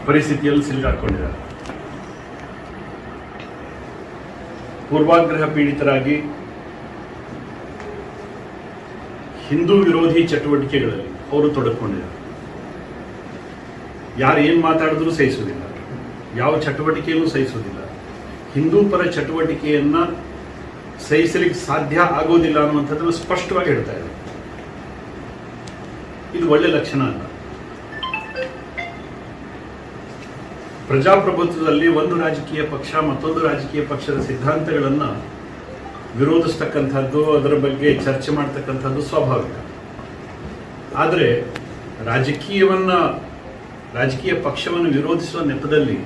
ಪರಿಸ್ಥಿತಿಯಲ್ಲಿ ಸಿಲುಕಾಕೊಂಡಿದ್ದಾರೆ. ಪೂರ್ವಾಗ್ರಹ ಪೀಡಿತರಾಗಿ ಹಿಂದೂ ವಿರೋಧಿ ಚಟುವಟಿಕೆಗಳಲ್ಲಿ ಅವರು ತೊಡಗಿಕೊಂಡಿದ್ದಾರೆ. ಯಾರು ಏನು ಮಾತಾಡಿದ್ರೂ ಸಹಿಸುವುದಿಲ್ಲ, ಯಾವ ಚಟುವಟಿಕೆಯಲ್ಲೂ ಸಹಿಸುವುದಿಲ್ಲ. ಹಿಂದೂ ಪರ ಚಟುವಟಿಕೆಯನ್ನ ಸಹಿಸಲಿಕ್ಕೆ ಸಾಧ್ಯ ಆಗೋದಿಲ್ಲ ಅನ್ನುವಂಥದ್ದನ್ನು ಸ್ಪಷ್ಟವಾಗಿ ಹೇಳ್ತಾ ಇದೆ. ಇದು ಒಳ್ಳೆ ಲಕ್ಷಣ ಅಲ್ಲ. ಪ್ರಜಾಪ್ರಭುತ್ವದಲ್ಲಿ ಒಂದು ರಾಜಕೀಯ ಪಕ್ಷ ಮತ್ತೊಂದು ರಾಜಕೀಯ ಪಕ್ಷದ ಸಿದ್ಧಾಂತಗಳನ್ನು ವಿರೋಧಿಸ್ತಕ್ಕಂಥದ್ದು, ಅದರ ಬಗ್ಗೆ ಚರ್ಚೆ ಮಾಡ್ತಕ್ಕಂಥದ್ದು ಸ್ವಾಭಾವಿಕ. ಆದರೆ ರಾಜಕೀಯ ಪಕ್ಷವನ್ನು ವಿರೋಧಿಸುವ ನೆಪದಲ್ಲಿ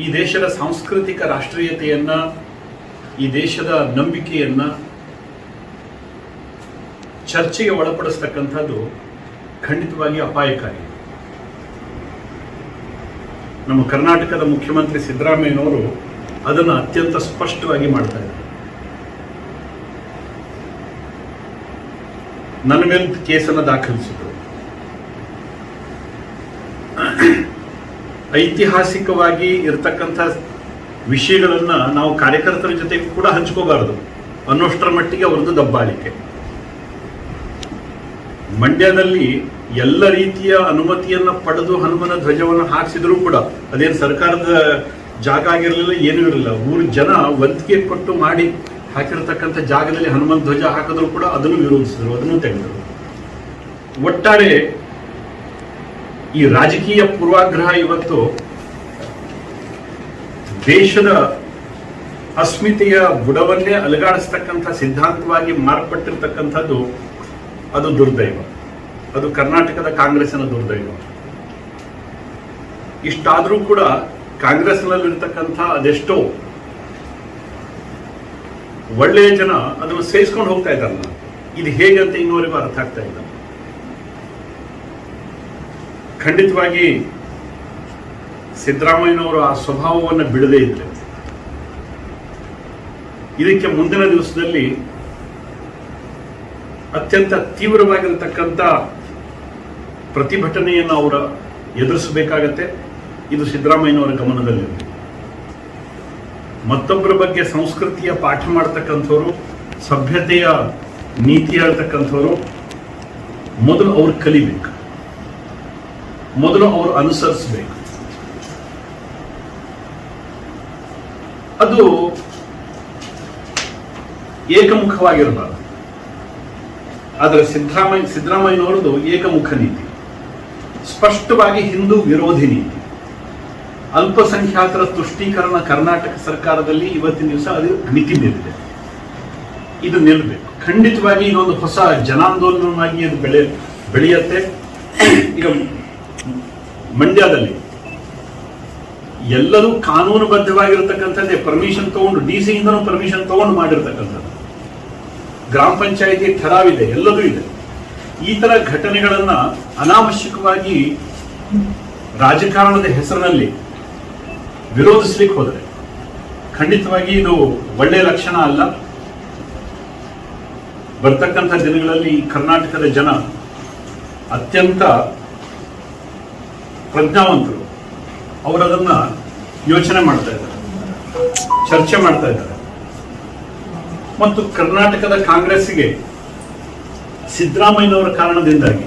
ಈ ದೇಶದ ಸಾಂಸ್ಕೃತಿಕ ರಾಷ್ಟ್ರೀಯತೆಯನ್ನ, ಈ ದೇಶದ ನಂಬಿಕೆಯನ್ನ ಚರ್ಚೆಗೆ ಒಳಪಡಿಸ್ತಕ್ಕಂಥದ್ದು ಖಂಡಿತವಾಗಿ ಅಪಾಯಕಾರಿ. ನಮ್ಮ ಕರ್ನಾಟಕದ ಮುಖ್ಯಮಂತ್ರಿ ಸಿದ್ದರಾಮಯ್ಯನವರು ಅದನ್ನು ಅತ್ಯಂತ ಸ್ಪಷ್ಟವಾಗಿ ಮಾಡ್ತಾ ಇದ್ದಾರೆ. ನನ್ನ ಮೇಲೆ ಕೇಸನ್ನು ದಾಖಲಿಸಿದರು. ಐತಿಹಾಸಿಕವಾಗಿ ಇರತಕ್ಕಂಥ ವಿಷಯಗಳನ್ನ ನಾವು ಕಾರ್ಯಕರ್ತರ ಜೊತೆಗೂ ಕೂಡ ಹಂಚ್ಕೋಬಾರದು ಅನ್ನೋಷ್ಟರ ಮಟ್ಟಿಗೆ ಅವರದ್ದು ದಬ್ಬಾಳಿಕೆ. ಮಂಡ್ಯದಲ್ಲಿ ಎಲ್ಲ ರೀತಿಯ ಅನುಮತಿಯನ್ನ ಪಡೆದು ಹನುಮನ ಧ್ವಜವನ್ನು ಹಾರಿಸಿದ್ರು ಕೂಡ ಅದೇನು ಸರ್ಕಾರದ ಜಾಗ ಆಗಿರಲಿಲ್ಲ, ಏನೂ ಇರಲಿಲ್ಲ. ಊರು ಜನ ವಂತಿಗೆ ಕೊಟ್ಟು ಮಾಡಿ ಹಾಕಿರತಕ್ಕಂಥ ಜಾಗದಲ್ಲಿ ಹನುಮನ್ ಧ್ವಜ ಹಾಕಿದ್ರು ಕೂಡ ಅದನ್ನು ವಿರೋಧಿಸಿದ್ರು, ಅದನ್ನು ತೆಗೆದರು. ಒಟ್ಟಾರೆ ಈ ರಾಜಕೀಯ ಪೂರ್ವಾಗ್ರಹ ಇವತ್ತು ದೇಶದ ಅಸ್ಮಿತೆಯ ಬುಡವನ್ನೇ ಅಲುಗಾಡಿಸ್ತಕ್ಕಂಥ ಸಿದ್ಧಾಂತವಾಗಿ ಮಾರ್ಪಟ್ಟಿರ್ತಕ್ಕಂಥದ್ದು ಅದು ದುರ್ದೈವ. ಅದು ಕರ್ನಾಟಕದ ಕಾಂಗ್ರೆಸ್ಸಿನ ದುರ್ದೈವ. ಇಷ್ಟಾದರೂ ಕೂಡ ಕಾಂಗ್ರೆಸ್ನಲ್ಲಿರ್ತಕ್ಕಂಥ ಅದೆಷ್ಟೋ ಒಳ್ಳೆಯ ಜನ ಅದನ್ನು ಸೇರಿಸ್ಕೊಂಡು ಹೋಗ್ತಾ ಇದ್ದಾರಲ್ಲ, ಇದು ಹೇಗೆ ಅಂತ ಇನ್ನೂವರೆಗೂ ಅರ್ಥ ಆಗ್ತಾ ಇಲ್ಲ. ಖಂಡಿತವಾಗಿ ಸಿದ್ದರಾಮಯ್ಯನವರು ಆ ಸ್ವಭಾವವನ್ನು ಬಿಡದೇ ಇದ್ರೆ ಇದಕ್ಕೆ ಮುಂದಿನ ದಿವಸದಲ್ಲಿ ಅತ್ಯಂತ ತೀವ್ರವಾಗಿರತಕ್ಕಂಥ ಪ್ರತಿಭಟನೆಯನ್ನು ಅವರು ಎದುರಿಸಬೇಕಾಗತ್ತೆ. ಇದು ಸಿದ್ದರಾಮಯ್ಯನವರ ಗಮನದಲ್ಲಿದೆ. ಮತ್ತೊಬ್ಬರ ಬಗ್ಗೆ ಸಂಸ್ಕೃತಿಯ ಪಾಠ ಮಾಡ್ತಕ್ಕಂಥವ್ರು, ಸಭ್ಯತೆಯ ನೀತಿ ಹೇಳ್ತಕ್ಕಂಥವ್ರು ಮೊದಲು ಅವ್ರು ಕಲಿಬೇಕು, ಮೊದಲು ಅವರು ಅನುಸರಿಸಬೇಕು. ಅದು ಏಕಮುಖವಾಗಿರಬಾರದು. ಆದರೆ ಸಿದ್ದರಾಮಯ್ಯನವರದು ಏಕಮುಖ ನೀತಿ, ಸ್ಪಷ್ಟವಾಗಿ ಹಿಂದೂ ವಿರೋಧಿ ನೀತಿ. ಅಲ್ಪಸಂಖ್ಯಾತರ ತುಷ್ಟೀಕರಣ ಕರ್ನಾಟಕ ಸರ್ಕಾರದಲ್ಲಿ ಇವತ್ತಿನ ದಿವಸ ಅದು ಮಿತಿ ಮೀರಿದೆ. ಇದು ನಿಲ್ಲಬೇಕು. ಖಂಡಿತವಾಗಿ ಇದೊಂದು ಹೊಸ ಜನಾಂದೋಲನವಾಗಿ ಅದು ಬೆಳೆಯುತ್ತೆ. ಈಗ ಮಂಡ್ಯದಲ್ಲಿ ಎಲ್ಲರೂ ಕಾನೂನುಬದ್ಧವಾಗಿರತಕ್ಕಂಥದ್ದೇ, ಪರ್ಮಿಷನ್ ತಗೊಂಡು DC ಇಂದನೂ ಪರ್ಮಿಷನ್ ತಗೊಂಡು ಮಾಡಿರ್ತಕ್ಕಂಥದ್ದು, ಗ್ರಾಮ ಪಂಚಾಯಿತಿ ಠರಾವಿದೆ, ಎಲ್ಲದೂ ಇದೆ. ಈ ತರ ಘಟನೆಗಳನ್ನ ಅನಾವಶ್ಯಕವಾಗಿ ರಾಜಕಾರಣದ ಹೆಸರಿನಲ್ಲಿ ವಿರೋಧಿಸ್ಲಿಕ್ಕೆ ಹೋದರೆ ಖಂಡಿತವಾಗಿ ಇದು ಒಳ್ಳೆಯ ಲಕ್ಷಣ ಅಲ್ಲ. ಬರ್ತಕ್ಕಂಥ ದಿನಗಳಲ್ಲಿ ಕರ್ನಾಟಕದ ಜನ ಅತ್ಯಂತ ಪ್ರಜ್ಞಾವಂತರು, ಅವರದನ್ನ ಯೋಚನೆ ಮಾಡ್ತಾ ಇದ್ದಾರೆ, ಚರ್ಚೆ ಮಾಡ್ತಾ ಇದ್ದಾರೆ. ಮತ್ತು ಕರ್ನಾಟಕದ ಕಾಂಗ್ರೆಸ್ಸಿಗೆ ಸಿದ್ದರಾಮಯ್ಯನವರ ಕಾರಣದಿಂದಾಗಿ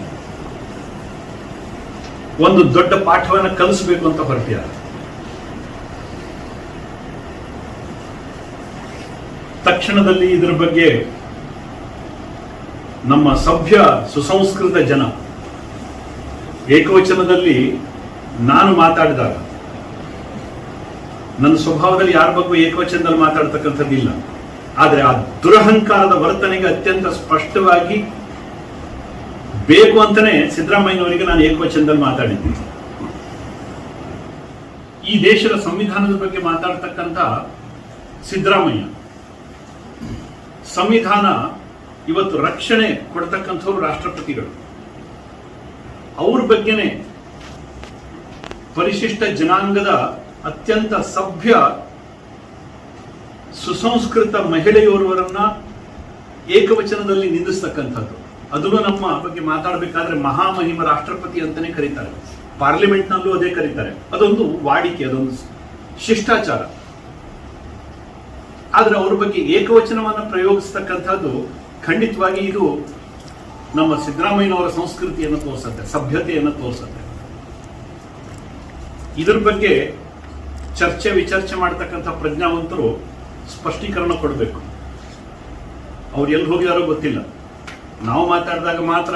ಒಂದು ದೊಡ್ಡ ಪಾಠವನ್ನು ಕಲಿಸಬೇಕು ಅಂತ ಹೊರಟಿದ್ದಾರೆ. ತಕ್ಷಣದಲ್ಲಿ ಇದರ ಬಗ್ಗೆ ನಮ್ಮ ಸಭ್ಯ ಸುಸಂಸ್ಕೃತ ಜನ ಏಕವಚನದಲ್ಲಿ ನಾನು ಮಾತಾಡಿದಾಗ, ನನ್ನ ಸ್ವಭಾವದಲ್ಲಿ ಯಾರ ಬಗ್ಗೆ ಏಕವಚನದಲ್ಲಿ ಮಾತಾಡ್ತಕ್ಕಂಥದ್ದಿಲ್ಲ, ಆದರೆ ಆ ದುರಹಂಕಾರದ ವರ್ತನೆಗೆ ಅತ್ಯಂತ ಸ್ಪಷ್ಟವಾಗಿ ಬೇಕು ಅಂತಾನೆ ಸಿದ್ದರಾಮಯ್ಯನವರಿಗೆ ನಾನು ಏಕವಚನದಲ್ಲಿ ಮಾತಾಡಿದ್ದೀನಿ. ಈ ದೇಶದ ಸಂವಿಧಾನದ ಬಗ್ಗೆ ಮಾತಾಡ್ತಕ್ಕಂಥ ಸಿದ್ದರಾಮಯ್ಯ, ಸಂವಿಧಾನ ಇವತ್ತು ರಕ್ಷಣೆ ಕೊಡ್ತಕ್ಕಂಥವ್ರು ರಾಷ್ಟ್ರಪತಿಗಳು, ಅವ್ರ ಬಗ್ಗೆನೆ ಪರಿಶಿಷ್ಟ ಜನಾಂಗದ ಅತ್ಯಂತ ಸಭ್ಯ ಸುಸಂಸ್ಕೃತ ಮಹಿಳೆಯೋರ್ವರನ್ನ ಏಕವಚನದಲ್ಲಿ ನಿಂದಿಸ್ತಕ್ಕಂಥದ್ದು ಅದನ್ನು ನಮ್ಮ ಬಗ್ಗೆ ಮಾತಾಡಬೇಕಾದ್ರೆ ಮಹಾಮಹಿಮ ರಾಷ್ಟ್ರಪತಿ ಅಂತಾನೆ ಕರೀತಾರೆ, ಪಾರ್ಲಿಮೆಂಟ್ನಲ್ಲೂ ಅದೇ ಕರೀತಾರೆ. ಅದೊಂದು ವಾಡಿಕೆ, ಅದೊಂದು ಶಿಷ್ಟಾಚಾರ. ಆದ್ರೆ ಅವ್ರ ಬಗ್ಗೆ ಏಕವಚನವನ್ನು ಪ್ರಯೋಗಿಸ್ತಕ್ಕಂಥದ್ದು ಖಂಡಿತವಾಗಿ ಇದು ನಮ್ಮ ಸಿದ್ದರಾಮಯ್ಯನವರ ಸಂಸ್ಕೃತಿಯನ್ನು ತೋರಿಸುತ್ತೆ, ಸಭ್ಯತೆಯನ್ನು ತೋರಿಸುತ್ತೆ. ಇದ್ರ ಬಗ್ಗೆ ಚರ್ಚೆ ವಿಚರ್ಚೆ ಮಾಡ್ತಕ್ಕಂಥ ಪ್ರಜ್ಞಾವಂತರು ಸ್ಪಷ್ಟೀಕರಣ ಕೊಡಬೇಕು. ಅವ್ರು ಎಲ್ಲಿ ಹೋಗಿದಾರೋ ಗೊತ್ತಿಲ್ಲ. ನಾವು ಮಾತಾಡಿದಾಗ ಮಾತ್ರ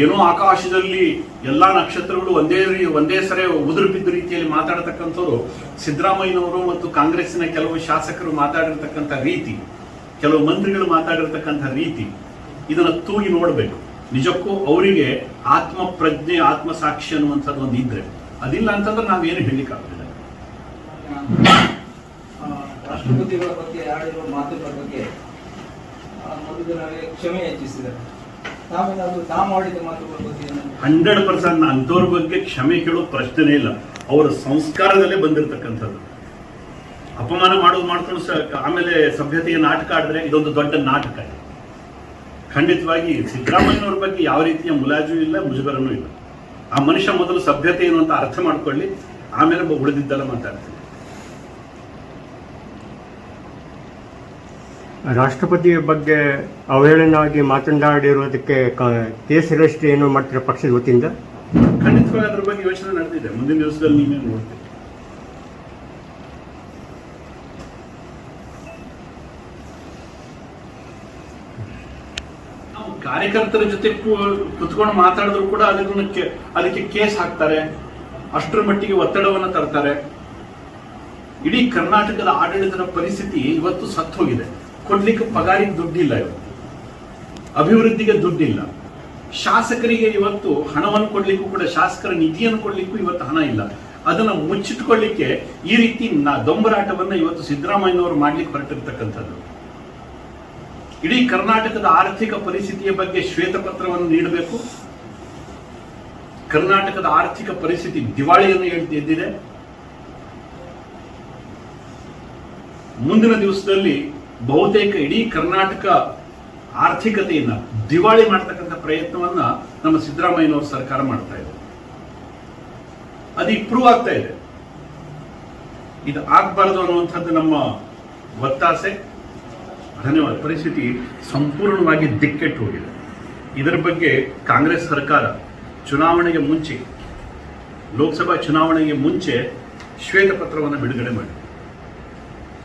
ಏನೋ ಆಕಾಶದಲ್ಲಿ ಎಲ್ಲಾ ನಕ್ಷತ್ರಗಳು ಒಂದೇ ಸರಿ ಉದುರು ಬಿದ್ದ ರೀತಿಯಲ್ಲಿ ಮಾತಾಡತಕ್ಕಂಥವ್ರು ಸಿದ್ದರಾಮಯ್ಯನವರು ಮತ್ತು ಕಾಂಗ್ರೆಸ್ಸಿನ ಕೆಲವು ಶಾಸಕರು ಮಾತಾಡಿರ್ತಕ್ಕಂಥ ರೀತಿ, ಕೆಲವು ಮಂತ್ರಿಗಳು ಮಾತಾಡಿರ್ತಕ್ಕಂಥ ರೀತಿ, ಇದನ್ನ ತೂಗಿ ನೋಡಬೇಕು. ನಿಜಕ್ಕೂ ಅವರಿಗೆ ಆತ್ಮ ಪ್ರಜ್ಞೆ, ಆತ್ಮ ಸಾಕ್ಷಿ ಅನ್ನುವಂಥದ್ದು ಒಂದು ಇದ್ರೆ, ಅದಿಲ್ಲ ಅಂತಂದ್ರೆ ನಾವೇನು ಹೇಳಿಕ್ಕಾಗ್ತದೆ. ರಾಷ್ಟ್ರಪತಿಗಳ ಬಗ್ಗೆ ಆಡಿರುವ ಮಾತುಗಳ ಬಗ್ಗೆ ಕ್ಷಮೆ ಹೆಚ್ಚಿಸಿದ್ದಾರೆ. 100% ಅಂಥವ್ರ ಬಗ್ಗೆ ಕ್ಷಮೆ ಕೇಳೋ ಪ್ರಶ್ನೆ ಇಲ್ಲ. ಅವರ ಸಂಸ್ಕಾರದಲ್ಲೇ ಬಂದಿರತಕ್ಕಂಥದ್ದು. ಅಪಮಾನ ಮಾಡ್ಕೊಂಡು ಆಮೇಲೆ ಸಭ್ಯತೆಯ ನಾಟಕ ಆಡಿದ್ರೆ ಇದೊಂದು ದೊಡ್ಡ ನಾಟಕ. ಖಂಡಿತವಾಗಿ ಸಿದ್ದರಾಮಯ್ಯನವ್ರ ಬಗ್ಗೆ ಯಾವ ರೀತಿಯ ಮುಲಾಜು ಇಲ್ಲ, ಮುಜುಗರನೂ ಇಲ್ಲ. ಆ ಮನುಷ್ಯ ಮೊದಲು ಸಭ್ಯತೆ ಏನು ಅಂತ ಅರ್ಥ ಮಾಡ್ಕೊಳ್ಳಿ, ಆಮೇಲೆ ಉಳಿದಿದ್ದೆಲ್ಲ ಮಾತಾಡ್ತೀನಿ. ರಾಷ್ಟ್ರಪತಿಯ ಬಗ್ಗೆ ಅವಹೇಳನವಾಗಿ ಮಾತನಾಡಿರುವುದಕ್ಕೆ ಕೇಸ್ ರಿಜಿಸ್ಟ್ರಿ ಏನು ಮಾಡ್ತಾರೆ ಪಕ್ಷದ ವತಿಯಿಂದ? ಖಂಡಿತವಾಗಿ ಅದ್ರ ಬಗ್ಗೆ ಯೋಚನೆ ನಡೆದಿದೆ. ಮುಂದಿನ ದಿವಸದಲ್ಲಿ ನೀವೇ ನೋಡ್ತೀವಿ. ನಾವು ಕಾರ್ಯಕರ್ತರ ಜೊತೆ ಕುತ್ಕೊಂಡು ಮಾತಾಡಿದ್ರು ಕೂಡ ಅದಕ್ಕೆ ಕೇಸ್ ಹಾಕ್ತಾರೆ, ಅಷ್ಟರ ಮಟ್ಟಿಗೆ ಒತ್ತಡವನ್ನು ತರ್ತಾರೆ. ಇಡೀ ಕರ್ನಾಟಕದ ಆಡಳಿತದ ಪರಿಸ್ಥಿತಿ ಇವತ್ತು ಸತ್ತು ಹೋಗಿದೆ. ಕೊಡ್ಲಿಕ್ಕೆ ಪಗಾರಿಗೆ ದುಡ್ಡಿಲ್ಲ, ಇವತ್ತು ಅಭಿವೃದ್ಧಿಗೆ ದುಡ್ಡಿಲ್ಲ. ಶಾಸಕರಿಗೆ ಇವತ್ತು ಹಣವನ್ನು ಕೊಡ್ಲಿಕ್ಕೂ ಕೂಡ, ಶಾಸಕರ ನಿಧಿಯನ್ನು ಕೊಡ್ಲಿಕ್ಕೂ ಇವತ್ತು ಹಣ ಇಲ್ಲ. ಅದನ್ನ ಮುಚ್ಚಿಟ್ಕೊಳ್ಳಿಕ್ಕೆ ಈ ರೀತಿ ದೊಂಬರಾಟವನ್ನ ಇವತ್ತು ಸಿದ್ದರಾಮಯ್ಯನವರು ಮಾಡ್ಲಿಕ್ಕೆ ಹೊರಟಿರ್ತಕ್ಕಂಥದ್ದು. ಇಡೀ ಕರ್ನಾಟಕದ ಆರ್ಥಿಕ ಪರಿಸ್ಥಿತಿಯ ಬಗ್ಗೆ ಶ್ವೇತಪತ್ರವನ್ನು ನೀಡಬೇಕು. ಕರ್ನಾಟಕದ ಆರ್ಥಿಕ ಪರಿಸ್ಥಿತಿ ದಿವಾಳಿಯನ್ನು ಎದ್ದಿದೆ. ಮುಂದಿನ ದಿವಸದಲ್ಲಿ ಬಹುತೇಕ ಇಡೀ ಕರ್ನಾಟಕ ಆರ್ಥಿಕತೆಯನ್ನ ದಿವಾಳಿ ಮಾಡತಕ್ಕಂಥ ಪ್ರಯತ್ನವನ್ನ ನಮ್ಮ ಸಿದ್ದರಾಮಯ್ಯನವರ ಸರ್ಕಾರ ಮಾಡ್ತಾ ಇದೆ. ಅದು ಇಂಪ್ರೂವ್ ಆಗ್ತಾ ಇದೆ. ಇದು ಆಗ್ಬಾರ್ದು ಅನ್ನುವಂಥದ್ದು ನಮ್ಮ ಒತ್ತಾಸೆ. ಧನ್ಯವಾದ. ಪರಿಸ್ಥಿತಿ ಸಂಪೂರ್ಣವಾಗಿ ದಿಕ್ಕೆಟ್ಟು ಹೋಗಿದೆ. ಇದರ ಬಗ್ಗೆ ಕಾಂಗ್ರೆಸ್ ಸರ್ಕಾರ ಚುನಾವಣೆಗೆ ಮುಂಚೆ, ಲೋಕಸಭಾ ಚುನಾವಣೆಗೆ ಮುಂಚೆ ಶ್ವೇತಪತ್ರವನ್ನು ಬಿಡುಗಡೆ ಮಾಡಿ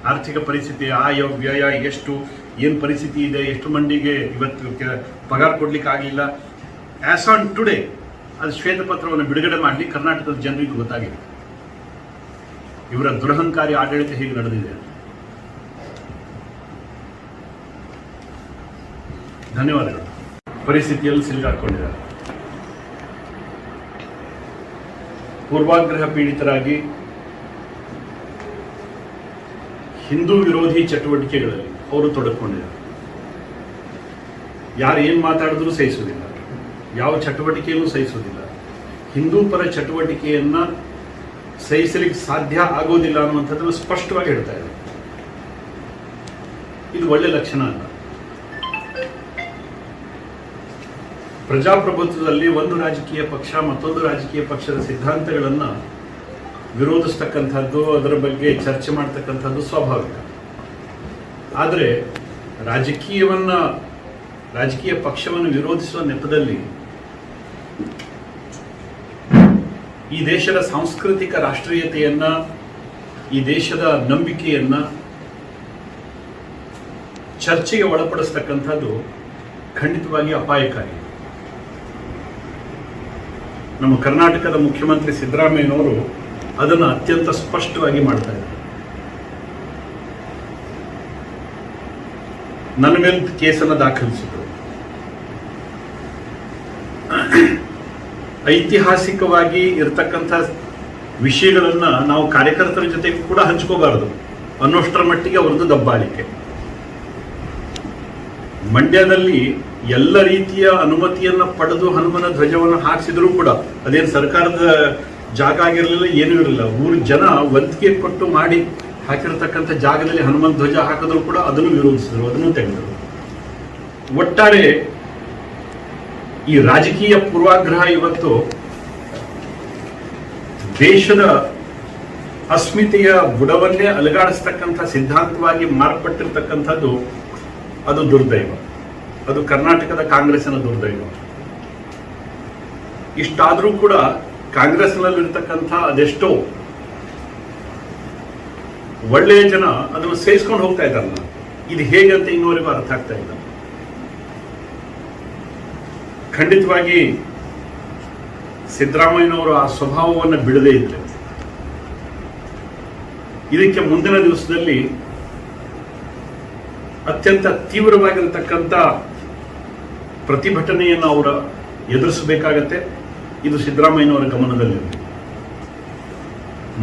ಆರ್ಥಿಕ ಪರಿಸ್ಥಿತಿ, ಆಯ ವ್ಯಯ ಏನು ಪರಿಸ್ಥಿತಿ ಇದೆ, ಎಷ್ಟು ಮಂದಿಗೆ ಇವತ್ತು ಪಗಾರ ಕೊಡ್ಲಿಕ್ಕೆ ಆಗಲಿಲ್ಲ, ಆಸ್ ಆನ್ ಟುಡೇ ಅದು ಶ್ವೇತಪತ್ರವನ್ನು ಬಿಡುಗಡೆ ಮಾಡಲಿ ಕರ್ನಾಟಕದ ಜನರಿಗೆ ಗೊತ್ತಾಗಿದೆ ಇವರ ದುರಹಂಕಾರಿ ಆಡಳಿತ ಹೇಗೆ ನಡೆದಿದೆ. ಧನ್ಯವಾದಗಳು. ಪರಿಸ್ಥಿತಿಯಲ್ಲಿ ಸಿಲುಗಾಕೊಂಡಿದ್ದಾರೆ. ಪೂರ್ವಾಗ್ರಹ ಪೀಡಿತರಾಗಿ ಹಿಂದೂ ವಿರೋಧಿ ಚಟುವಟಿಕೆಗಳಲ್ಲಿ ಅವರು ತೊಡಗಿಕೊಂಡಿದ್ದಾರೆ. ಯಾರು ಏನು ಮಾತಾಡಿದ್ರೂ ಸಹಿಸುವುದಿಲ್ಲ, ಯಾವ ಚಟುವಟಿಕೆಯೂ ಸಹಿಸುವುದಿಲ್ಲ. ಹಿಂದೂ ಪರ ಚಟುವಟಿಕೆಯನ್ನ ಸಹಿಸಲಿಕ್ಕೆ ಸಾಧ್ಯ ಆಗೋದಿಲ್ಲ ಅನ್ನುವಂಥದ್ದನ್ನು ಸ್ಪಷ್ಟವಾಗಿ ಹೇಳ್ತಾ ಇದೆ. ಇದು ಒಳ್ಳೆ ಲಕ್ಷಣ ಅಲ್ಲ. ಪ್ರಜಾಪ್ರಭುತ್ವದಲ್ಲಿ ಒಂದು ರಾಜಕೀಯ ಪಕ್ಷ ಮತ್ತೊಂದು ರಾಜಕೀಯ ಪಕ್ಷದ ಸಿದ್ಧಾಂತಗಳನ್ನ ವಿರೋಧಿಸ್ತಕ್ಕಂಥದ್ದು, ಅದರ ಬಗ್ಗೆ ಚರ್ಚೆ ಮಾಡ್ತಕ್ಕಂಥದ್ದು ಸ್ವಾಭಾವಿಕ. ಆದರೆ ರಾಜಕೀಯ ಪಕ್ಷವನ್ನು ವಿರೋಧಿಸುವ ನೆಪದಲ್ಲಿ ಈ ದೇಶದ ಸಾಂಸ್ಕೃತಿಕ ರಾಷ್ಟ್ರೀಯತೆಯನ್ನ, ಈ ದೇಶದ ನಂಬಿಕೆಯನ್ನ ಚರ್ಚೆಗೆ ಒಳಪಡಿಸ್ತಕ್ಕಂಥದ್ದು ಖಂಡಿತವಾಗಿ ಅಪಾಯಕಾರಿ. ನಮ್ಮ ಕರ್ನಾಟಕದ ಮುಖ್ಯಮಂತ್ರಿ ಸಿದ್ದರಾಮಯ್ಯನವರು ಅದನ್ನು ಅತ್ಯಂತ ಸ್ಪಷ್ಟವಾಗಿ ಮಾಡ್ತಾ ಇದ್ದಾರೆ. ನನ್ನ ಮೇಲೆ ಕೇಸನ್ನು ದಾಖಲಿಸಿದರು. ಐತಿಹಾಸಿಕವಾಗಿ ಇರತಕ್ಕಂಥ ವಿಷಯಗಳನ್ನ ನಾವು ಕಾರ್ಯಕರ್ತರ ಜೊತೆ ಕೂಡ ಹಂಚ್ಕೋಬಾರದು ಅನ್ನೋಷ್ಟರ ಮಟ್ಟಿಗೆ ಅವರದ್ದು ದಬ್ಬಾಳಿಕೆ. ಮಂಡ್ಯದಲ್ಲಿ ಎಲ್ಲ ರೀತಿಯ ಅನುಮತಿಯನ್ನ ಪಡೆದು ಹನುಮನ ಧ್ವಜವನ್ನು ಹಾರಿಸಿದ್ರು ಕೂಡ ಅದೇನು ಸರ್ಕಾರದ ಜಾಗ ಆಗಿರಲಿಲ್ಲ, ಏನೂ ಇರಲಿಲ್ಲ. ಊರು ಜನ ವಂತಿಗೆ ಕೊಟ್ಟು ಮಾಡಿ ಹಾಕಿರತಕ್ಕಂಥ ಜಾಗದಲ್ಲಿ ಹನುಮನ್ ಧ್ವಜ ಹಾಕಿದ್ರು ಕೂಡ ಅದನ್ನು ವಿರೋಧಿಸಿದ್ರು, ಅದನ್ನು ತೆಗೆದರು. ಒಟ್ಟಾರೆ ಈ ರಾಜಕೀಯ ಪೂರ್ವಾಗ್ರಹ ಇವತ್ತು ದೇಶದ ಅಸ್ಮಿತೆಯ ಬುಡವನ್ನೇ ಅಲುಗಾಡಿಸ್ತಕ್ಕಂಥ ಸಿದ್ಧಾಂತವಾಗಿ ಮಾರ್ಪಟ್ಟಿರ್ತಕ್ಕಂಥದ್ದು ಅದು ದುರ್ದೈವ. ಅದು ಕರ್ನಾಟಕದ ಕಾಂಗ್ರೆಸ್ಸಿನ ದುರ್ದೈವ. ಇಷ್ಟಾದರೂ ಕೂಡ ಕಾಂಗ್ರೆಸ್ನಲ್ಲಿರ್ತಕ್ಕಂಥ ಅದೆಷ್ಟೋ ಒಳ್ಳೆಯ ಜನ ಅದನ್ನು ಸೇರಿಸ್ಕೊಂಡು ಹೋಗ್ತಾ ಇದ್ದಾರಲ್ಲ, ಇದು ಹೇಗೆ ಅಂತ ಇನ್ನೂವರೆಗೂ ಅರ್ಥ ಆಗ್ತಾ ಇಲ್ಲ. ಖಂಡಿತವಾಗಿ ಸಿದ್ದರಾಮಯ್ಯನವರು ಆ ಸ್ವಭಾವವನ್ನು ಬಿಡದೇ ಇದ್ರೆ ಇದಕ್ಕೆ ಮುಂದಿನ ದಿವಸದಲ್ಲಿ ಅತ್ಯಂತ ತೀವ್ರವಾಗಿರತಕ್ಕಂಥ ಪ್ರತಿಭಟನೆಯನ್ನು ಅವರು ಎದುರಿಸಬೇಕಾಗತ್ತೆ. ಇದು ಸಿದ್ದರಾಮಯ್ಯನವರ ಗಮನದಲ್ಲಿದೆ.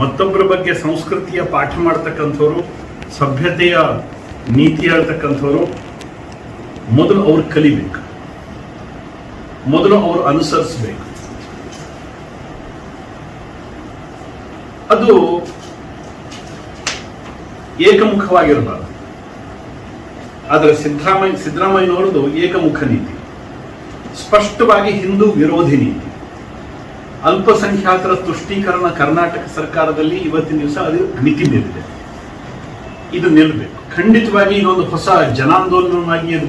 ಮತ್ತೊಬ್ಬರ ಬಗ್ಗೆ ಸಂಸ್ಕೃತಿಯ ಪಾಠ ಮಾಡ್ತಕ್ಕಂಥವ್ರು, ಸಭ್ಯತೆಯ ನೀತಿ ಹೇಳ್ತಕ್ಕಂಥವ್ರು ಮೊದಲು ಅವ್ರು ಕಲಿಬೇಕು, ಮೊದಲು ಅವರು ಅನುಸರಿಸಬೇಕು. ಅದು ಏಕಮುಖವಾಗಿರಬಾರದು. ಆದರೆ ಸಿದ್ದರಾಮಯ್ಯನವರದು ಏಕಮುಖ ನೀತಿ, ಸ್ಪಷ್ಟವಾಗಿ ಹಿಂದೂ ವಿರೋಧಿ ನೀತಿ, ಅಲ್ಪಸಂಖ್ಯಾತರ ತುಷ್ಟೀಕರಣ ಕರ್ನಾಟಕ ಸರ್ಕಾರದಲ್ಲಿ ಇವತ್ತಿನ ದಿವಸ ಅದು ಮಿತಿ ಮೀರಿದೆ. ಇದು ನಿಲ್ಲಬೇಕು. ಖಂಡಿತವಾಗಿ ಇದೊಂದು ಹೊಸ ಜನಾಂದೋಲನವಾಗಿ ಅದು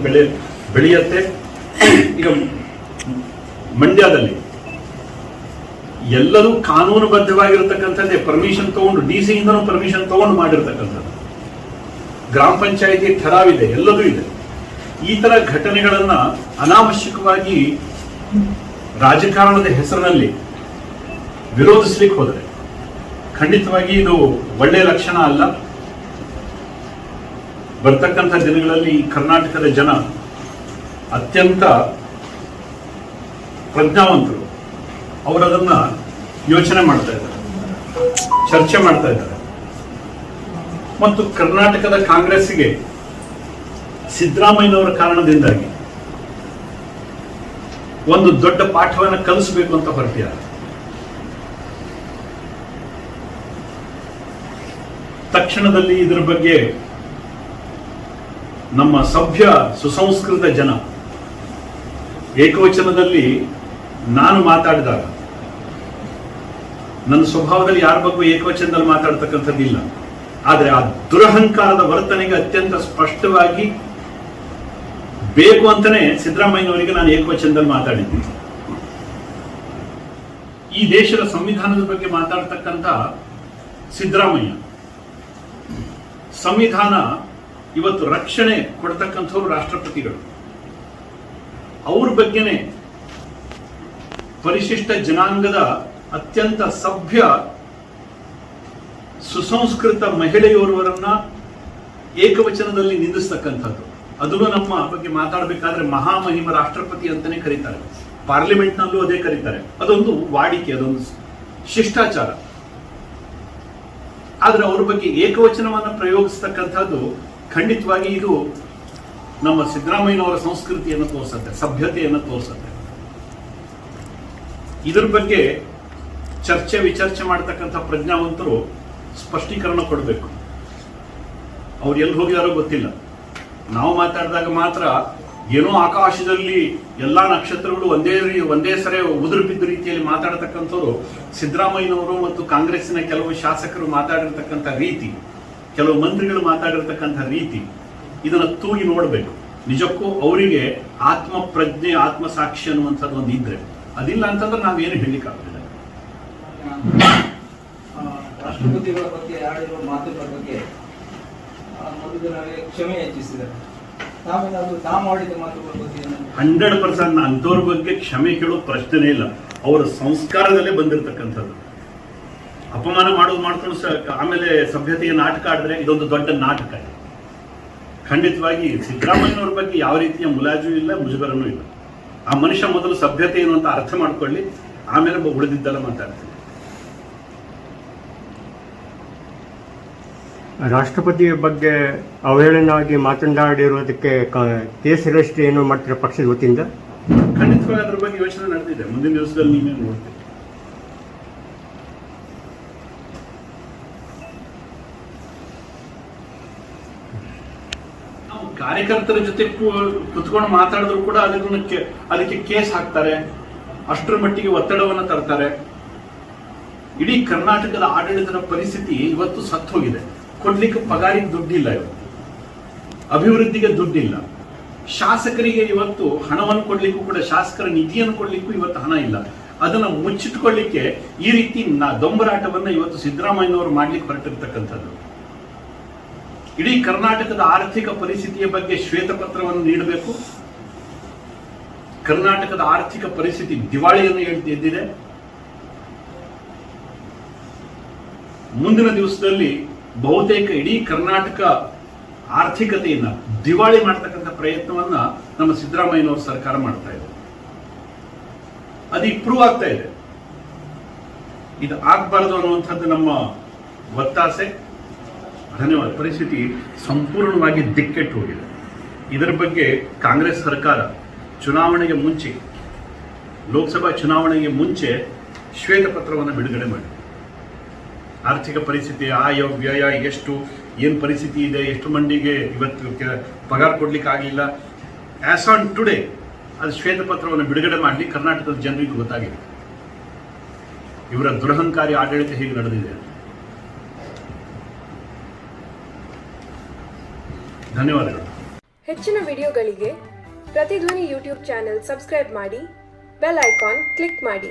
ಬೆಳೆಯುತ್ತೆ. ಈಗ ಮಂಡ್ಯದಲ್ಲಿ ಎಲ್ಲರೂ ಕಾನೂನುಬದ್ಧವಾಗಿರತಕ್ಕಂಥದ್ದೇ, ಪರ್ಮಿಷನ್ ತಗೊಂಡು DC ಇಂದನೂ ಪರ್ಮಿಷನ್ ತಗೊಂಡು ಮಾಡಿರ್ತಕ್ಕಂಥದ್ದು, ಗ್ರಾಮ ಪಂಚಾಯಿತಿ ಠರಾವಿದೆ, ಎಲ್ಲದೂ ಇದೆ. ಈ ತರ ಘಟನೆಗಳನ್ನ ಅನಾವಶ್ಯಕವಾಗಿ ರಾಜಕಾರಣದ ಹೆಸರಿನಲ್ಲಿ ವಿರೋಧಿಸ್ಲಿಕ್ಕೆ ಹೋದರೆ ಖಂಡಿತವಾಗಿ ಇದು ಒಳ್ಳೆಯ ಲಕ್ಷಣ ಅಲ್ಲ. ಬರ್ತಕ್ಕಂಥ ದಿನಗಳಲ್ಲಿ ಕರ್ನಾಟಕದ ಜನ ಅತ್ಯಂತ ಪ್ರಜ್ಞಾವಂತರು, ಅವರದನ್ನ ಯೋಚನೆ ಮಾಡ್ತಾ ಇದ್ದಾರೆ, ಚರ್ಚೆ ಮಾಡ್ತಾ ಇದ್ದಾರೆ. ಮತ್ತು ಕರ್ನಾಟಕದ ಕಾಂಗ್ರೆಸ್ಸಿಗೆ ಸಿದ್ದರಾಮಯ್ಯನವರ ಕಾರಣದಿಂದಾಗಿ ಒಂದು ದೊಡ್ಡ ಪಾಠವನ್ನು ಕಲಿಸಬೇಕು ಅಂತ ಹೊರಟಿದ್ದಾರೆ. ತಕ್ಷಣದಲ್ಲಿ ಇದರ ಬಗ್ಗೆ ನಮ್ಮ ಸಭ್ಯ ಸುಸಂಸ್ಕೃತ ಜನ ಏಕವಚನದಲ್ಲಿ ನಾನು ಮಾತಾಡಿದಾಗ, ನನ್ನ ಸ್ವಭಾವದಲ್ಲಿ ಯಾರ ಬಗ್ಗೆ ಏಕವಚನದಲ್ಲಿ ಮಾತಾಡ್ತಕ್ಕಂಥದ್ದಿಲ್ಲ, ಆದರೆ ಆ ದುರಹಂಕಾರದ ವರ್ತನೆಗೆ ಅತ್ಯಂತ ಸ್ಪಷ್ಟವಾಗಿ ಬೇಕು ಅಂತಾನೆ ಸಿದ್ದರಾಮಯ್ಯನವರಿಗೆ ನಾನು ಏಕವಚನದಲ್ಲಿ ಮಾತಾಡಿದ್ದೀನಿ. ಈ ದೇಶದ ಸಂವಿಧಾನದ ಬಗ್ಗೆ ಮಾತಾಡ್ತಕ್ಕಂಥ ಸಿದ್ದರಾಮಯ್ಯ, ಸಂವಿಧಾನ ಇವತ್ತು ರಕ್ಷಣೆ ಕೊಡ್ತಕ್ಕಂಥವ್ರು ರಾಷ್ಟ್ರಪತಿಗಳು, ಅವ್ರ ಬಗ್ಗೆನೆ ಪರಿಶಿಷ್ಟ ಜನಾಂಗದ ಅತ್ಯಂತ ಸಭ್ಯ ಸುಸಂಸ್ಕೃತ ಮಹಿಳೆಯೋರ್ವರನ್ನ ಏಕವಚನದಲ್ಲಿ ನಿಂದಿಸ್ತಕ್ಕಂಥದ್ದು. ಅದನ್ನು ನಮ್ಮ ಬಗ್ಗೆ ಮಾತಾಡಬೇಕಾದ್ರೆ ಮಹಾಮಹಿಮ ರಾಷ್ಟ್ರಪತಿ ಅಂತಾನೆ ಕರೀತಾರೆ, ಪಾರ್ಲಿಮೆಂಟ್ನಲ್ಲೂ ಅದೇ ಕರೀತಾರೆ. ಅದೊಂದು ವಾಡಿಕೆ, ಅದೊಂದು ಶಿಷ್ಟಾಚಾರ. ಆದ್ರೆ ಅವ್ರ ಬಗ್ಗೆ ಏಕವಚನವನ್ನು ಪ್ರಯೋಗಿಸ್ತಕ್ಕಂಥದ್ದು ಖಂಡಿತವಾಗಿ ಇದು ನಮ್ಮ ಸಿದ್ದರಾಮಯ್ಯನವರ ಸಂಸ್ಕೃತಿಯನ್ನು ತೋರಿಸುತ್ತೆ, ಸಭ್ಯತೆಯನ್ನು ತೋರಿಸುತ್ತೆ. ಇದ್ರ ಬಗ್ಗೆ ಚರ್ಚೆ ವಿಚರ್ಚೆ ಮಾಡ್ತಕ್ಕಂಥ ಪ್ರಜ್ಞಾವಂತರು ಸ್ಪಷ್ಟೀಕರಣ ಕೊಡಬೇಕು. ಅವ್ರು ಎಲ್ಲಿ ಹೋಗಿದಾರೋ ಗೊತ್ತಿಲ್ಲ. ನಾವು ಮಾತಾಡಿದಾಗ ಮಾತ್ರ ಏನೋ ಆಕಾಶದಲ್ಲಿ ಎಲ್ಲಾ ನಕ್ಷತ್ರಗಳು ಒಂದೇ ಸರಿ ಉದುರು ಬಿದ್ದ ರೀತಿಯಲ್ಲಿ ಮಾತಾಡತಕ್ಕಂಥವ್ರು ಸಿದ್ದರಾಮಯ್ಯನವರು ಮತ್ತು ಕಾಂಗ್ರೆಸ್ಸಿನ ಕೆಲವು ಶಾಸಕರು ಮಾತಾಡಿರ್ತಕ್ಕಂಥ ರೀತಿ, ಕೆಲವು ಮಂತ್ರಿಗಳು ಮಾತಾಡಿರ್ತಕ್ಕಂಥ ರೀತಿ, ಇದನ್ನ ತೂಗಿ ನೋಡಬೇಕು. ನಿಜಕ್ಕೂ ಅವರಿಗೆ ಆತ್ಮ ಪ್ರಜ್ಞೆ, ಆತ್ಮಸಾಕ್ಷಿ ಅನ್ನುವಂಥದ್ದು ಒಂದು ಇದ್ರೆ, ಅದಿಲ್ಲ ಅಂತಂದ್ರೆ ನಾವೇನು ಹೇಳಲಿಕ್ಕಾಗಲಿಲ್ಲ. ರಾಷ್ಟ್ರಪತಿಗಳ ಬಗ್ಗೆ ಆಡಿರುವ ಮಾತುಗಳ ಬಗ್ಗೆ ಮೊದಲು ದಿನವೇ ಕ್ಷಮೆ ಯಾಚಿಸಿದ್ದಾರೆ. ತಾವು ಮಾಡಿದ ಮಾತುಗಳ ಬಗ್ಗೆ 100% ಅಂಥವ್ರ ಬಗ್ಗೆ ಕ್ಷಮೆ ಕೇಳೋ ಪ್ರಶ್ನೆನೇ ಇಲ್ಲ. ಅವರ ಸಂಸ್ಕಾರದಲ್ಲೇ ಬಂದಿರತಕ್ಕಂಥದ್ದು. ಅಪಮಾನ ಮಾಡೋದು ಮಾಡ್ಕೊಂಡು ಆಮೇಲೆ ಸಭ್ಯತೆಯ ನಾಟಕ ಆಡಿದ್ರೆ ಇದೊಂದು ದೊಡ್ಡ ನಾಟಕ. ಖಂಡಿತವಾಗಿ ಸಿದ್ದರಾಮಯ್ಯನವ್ರ ಬಗ್ಗೆ ಯಾವ ರೀತಿಯ ಮುಲಾಜು ಇಲ್ಲ, ಮುಜುಗರನೂ ಇಲ್ಲ. ಆ ಮನುಷ್ಯ ಮೊದಲು ಸಭ್ಯತೆ ಏನು ಅಂತ ಅರ್ಥ ಮಾಡ್ಕೊಳ್ಳಿ, ಆಮೇಲೆ ಉಳಿದಿದ್ದೆಲ್ಲ ಮಾತಾಡ್ತೀನಿ. ರಾಷ್ಟ್ರಪತಿಯ ಬಗ್ಗೆ ಅವಹೇಳನವಾಗಿ ಮಾತನಾಡಿರುವುದಕ್ಕೆ ಕೇಸ್ ರಿಜಿಸ್ಟ್ರಿ ಏನು ಮಾಡ್ತಾರೆ ಪಕ್ಷದ ವತಿಯಿಂದ? ಖಂಡಿತವಾಗಿ ಅದ್ರ ಬಗ್ಗೆ ಯೋಚನೆ ನಡೆದಿದೆ. ಮುಂದಿನ ದಿವಸದಲ್ಲಿ ನೀವೇ ನೋಡ್ತೀವಿ. ನಾವು ಕಾರ್ಯಕರ್ತರ ಜೊತೆ ಕುತ್ಕೊಂಡು ಮಾತಾಡಿದ್ರು ಕೂಡ ಅದಕ್ಕೆ ಕೇಸ್ ಹಾಕ್ತಾರೆ, ಅಷ್ಟರ ಮಟ್ಟಿಗೆ ಒತ್ತಡವನ್ನು ತರ್ತಾರೆ. ಇಡೀ ಕರ್ನಾಟಕದ ಆಡಳಿತದ ಪರಿಸ್ಥಿತಿ ಇವತ್ತು ಸತ್ತು ಹೋಗಿದೆ. ಕೊಡ್ಲಿಕ್ಕೆ ಪಗಾರಿಗೆ ದುಡ್ಡಿಲ್ಲ, ಇವತ್ತು ಅಭಿವೃದ್ಧಿಗೆ ದುಡ್ಡಿಲ್ಲ, ಶಾಸಕರಿಗೆ ಇವತ್ತು ಹಣವನ್ನು ಕೊಡ್ಲಿಕ್ಕೂ ಕೂಡ, ಶಾಸಕರ ನಿಧಿಯನ್ನು ಕೊಡ್ಲಿಕ್ಕೂ ಇವತ್ತು ಹಣ ಇಲ್ಲ. ಅದನ್ನು ಮುಚ್ಚಿಟ್ಕೊಳ್ಳಿಕ್ಕೆ ಈ ರೀತಿ ದೊಂಬರಾಟವನ್ನ ಇವತ್ತು ಸಿದ್ದರಾಮಯ್ಯನವರು ಮಾಡ್ಲಿಕ್ಕೆ ಹೊರಟಿರ್ತಕ್ಕಂಥದ್ದು. ಇಡೀ ಕರ್ನಾಟಕದ ಆರ್ಥಿಕ ಪರಿಸ್ಥಿತಿಯ ಬಗ್ಗೆ ಶ್ವೇತಪತ್ರವನ್ನು ನೀಡಬೇಕು. ಕರ್ನಾಟಕದ ಆರ್ಥಿಕ ಪರಿಸ್ಥಿತಿ ದಿವಾಳಿಯನ್ನು ಎದ್ದಿದೆ. ಮುಂದಿನ ದಿವಸದಲ್ಲಿ ಬಹುತೇಕ ಇಡೀ ಕರ್ನಾಟಕ ಆರ್ಥಿಕತೆಯನ್ನ ದಿವಾಳಿ ಮಾಡತಕ್ಕಂಥ ಪ್ರಯತ್ನವನ್ನ ನಮ್ಮ ಸಿದ್ದರಾಮಯ್ಯನವರ ಸರ್ಕಾರ ಮಾಡ್ತಾ ಇದೆ. ಅದು ಇಂಪ್ರೂವ್ ಆಗ್ತಾ ಇದೆ. ಇದು ಆಗ್ಬಾರ್ದು ಅನ್ನುವಂಥದ್ದು ನಮ್ಮ ಒತ್ತಾಸೆ. ಧನ್ಯವಾದ. ಪರಿಸ್ಥಿತಿ ಸಂಪೂರ್ಣವಾಗಿ ದಿಕ್ಕೆಟ್ಟು ಹೋಗಿದೆ. ಇದರ ಬಗ್ಗೆ ಕಾಂಗ್ರೆಸ್ ಸರ್ಕಾರ ಚುನಾವಣೆಗೆ ಮುಂಚೆ, ಲೋಕಸಭಾ ಚುನಾವಣೆಗೆ ಮುಂಚೆ ಶ್ವೇತಪತ್ರವನ್ನು ಬಿಡುಗಡೆ ಮಾಡಿ ಆರ್ಥಿಕ ಪರಿಸ್ಥಿತಿ, ಆಯ ವ್ಯಯ ಎಷ್ಟು, ಏನು ಪರಿಸ್ಥಿತಿ ಇದೆ, ಎಷ್ಟು ಮಂದಿಗೆ ಇವತ್ತು ಪಗಾರ ಕೊಡ್ಲಿಕ್ಕೆ ಆಗಲಿಲ್ಲ, ಆಸ್ ಆನ್ ಟುಡೇ ಅದು ಶ್ವೇತಪತ್ರವನ್ನು ಬಿಡುಗಡೆ ಮಾಡಲಿ ಕರ್ನಾಟಕದ ಜನರಿಗೆ ಗೊತ್ತಾಗಿದೆ ಇವರ ದುರಹಂಕಾರಿ ಆಡಳಿತ ಹೇಗೆ ನಡೆದಿದೆ. ಧನ್ಯವಾದಗಳು. ಹೆಚ್ಚಿನ ವಿಡಿಯೋಗಳಿಗೆ ಪ್ರತಿಧ್ವನಿ ಯೂಟ್ಯೂಬ್ ಚಾನೆಲ್ ಸಬ್ಸ್ಕ್ರೈಬ್ ಮಾಡಿ, ಬೆಲ್ ಐಕಾನ್ ಕ್ಲಿಕ್ ಮಾಡಿ.